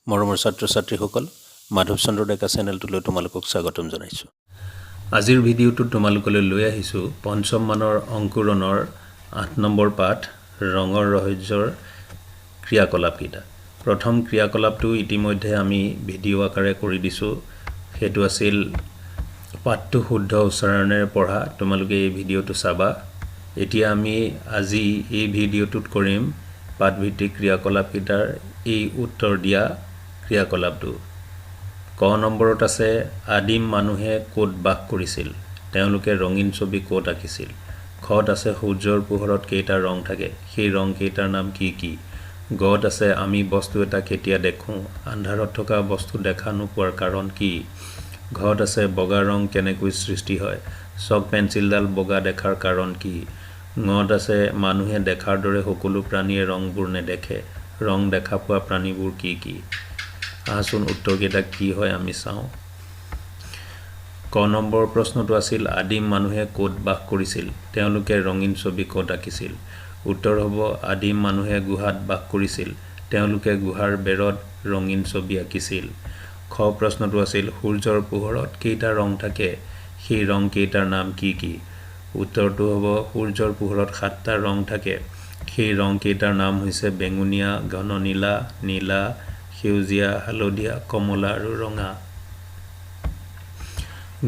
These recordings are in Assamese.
মৰমৰ ছাত্ৰ-ছাত্ৰীসকল মাধৱ চন্দ্ৰ ডেকা চেনেলটোলৈ তোমালোকক স্বাগতম জনাইছোঁ। আজিৰ ভিডিঅ'টোত তোমালোকলৈ লৈ আহিছোঁ পঞ্চম মানৰ অংকুৰণৰ ৮ নম্বৰ পাঠ ৰঙৰ ৰহস্যৰ ক্ৰিয়াকলাপকেইটা। প্ৰথম ক্ৰিয়াকলাপটো ইতিমধ্যে আমি ভিডিঅ' আকাৰে কৰি দিছোঁ। সেইটো আছিল পাঠটো শুদ্ধ উচ্চাৰণেৰে পঢ়া। তোমালোকে এই ভিডিঅ'টো চাবা। এতিয়া আমি আজি এই ভিডিঅ'টোত কৰিম পাঠভিত্তিক ক্ৰিয়াকলাপকেইটাৰ এই উত্তৰ দিয়া ক্ৰিয়াকলাপটো। ক নম্বৰত আছে আদিম মানুহে ক'ত বাস কৰিছিল, তেওঁলোকে ৰঙীন ছবি ক'ত আঁকিছিল। খত আছে সূৰ্যৰ পোহৰত কেইটা ৰং থাকে, সেই ৰং কেইটাৰ নাম কি কি। গত আছে আমি বস্তু এটা কেতিয়া দেখোঁ, আন্ধাৰত থকা বস্তু দেখা নোপোৱাৰ কাৰণ কি। ঘত আছে বগা ৰং কেনেকৈ সৃষ্টি হয়, চক পেঞ্চিলডাল বগা দেখাৰ কাৰণ কি। ঙত আছে মানুহে দেখাৰ দৰে সকলো প্ৰাণীয়ে ৰংবোৰ নেদেখে, ৰং দেখা পোৱা প্ৰাণীবোৰ কি কি। আহচোন উত্তৰকেইটা কি হয় আমি চাওঁ। ক নম্বৰ প্ৰশ্নটো আছিল আদিম মানুহে ক'ত বাস কৰিছিল, তেওঁলোকে ৰঙীন ছবি ক'ত আঁকিছিল। উত্তৰ হ'ব আদিম মানুহে গুহাত বাস কৰিছিল, তেওঁলোকে গুহাৰ বেৰত ৰঙীন ছবি আঁকিছিল। খ প্ৰশ্নটো আছিল সূৰ্যৰ পোহৰত কেইটা ৰং থাকে, সেই ৰং কেইটাৰ নাম কি কি। উত্তৰটো হ'ব সূৰ্যৰ পোহৰত 7টা ৰং থাকে, সেই ৰং কেইটাৰ নাম হৈছে বেঙুনীয়া, ঘন নীলা, নীলা, সেউজীয়া, হালধীয়া, কমলা আৰু ৰঙা।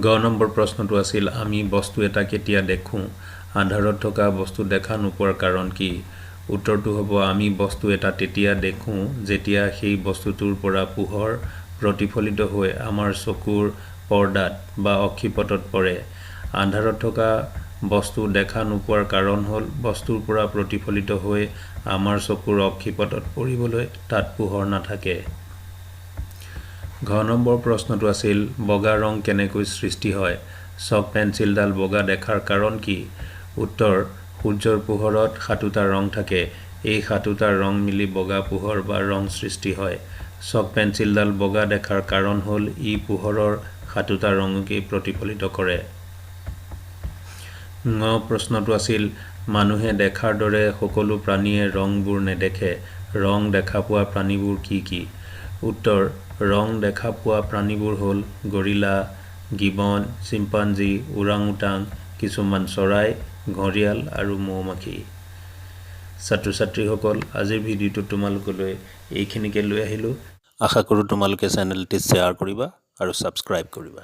গ নম্বৰ প্ৰশ্নটো আছিল আমি বস্তু এটা কেতিয়া দেখোঁ, আন্ধাৰত থকা বস্তু দেখা নোপোৱাৰ কাৰণ কি। উত্তৰটো হ'ব আমি বস্তু এটা তেতিয়া দেখোঁ যেতিয়া সেই বস্তুটোৰ পৰা পোহৰ প্ৰতিফলিত হৈ আমাৰ চকুৰ পৰ্দাত বা অক্ষিপটত পৰে। আন্ধাৰত থকা বস্তু দেখা নোপোৱাৰ কাৰণ হ'ল বস্তুৰ পৰা প্ৰতিফলিত হৈ আমাৰ চকুৰ অক্ষিপটত পৰিবলৈ তাত পোহৰ নাথাকে। ঘ নম্বৰ প্ৰশ্নটো আছিল বগা ৰং কেনেকৈ সৃষ্টি হয়, চক পেঞ্চিলডাল বগা দেখাৰ কাৰণ কি। উত্তৰ সূৰ্যৰ পোহৰত 7টা ৰং থাকে, এই 7টা ৰং মিলি বগা পোহৰ বা ৰং সৃষ্টি হয়। চক পেঞ্চিলডাল বগা দেখাৰ কাৰণ হ'ল ই পোহৰৰ 7টা ৰঙকেই প্ৰতিফলিত কৰে। ঙ প্ৰশ্নটো আছিল মানুহে দেখাৰ দৰে সকলো প্ৰাণীয়ে ৰংবোৰ নেদেখে, ৰং দেখা পোৱা প্ৰাণীবোৰ কি কি। উত্তৰ ৰং দেখা পোৱা প্ৰাণীবোৰ হ'ল গৰিলা, গিবন, চিম্পাঞ্জী, ওৰাং-ওটাং, কিছুমান চৰাই, ঘঁৰিয়াল আৰু মৌ-মাখি। ছাত্ৰ-ছাত্ৰীসকল আজিৰ ভিডিঅ'টো তোমালোকলৈ এইখিনিকে লৈ আহিলোঁ। আশা কৰোঁ তোমালোকে চেনেলটি শ্বেয়াৰ কৰিবা আৰু ছাবস্ক্ৰাইব কৰিবা।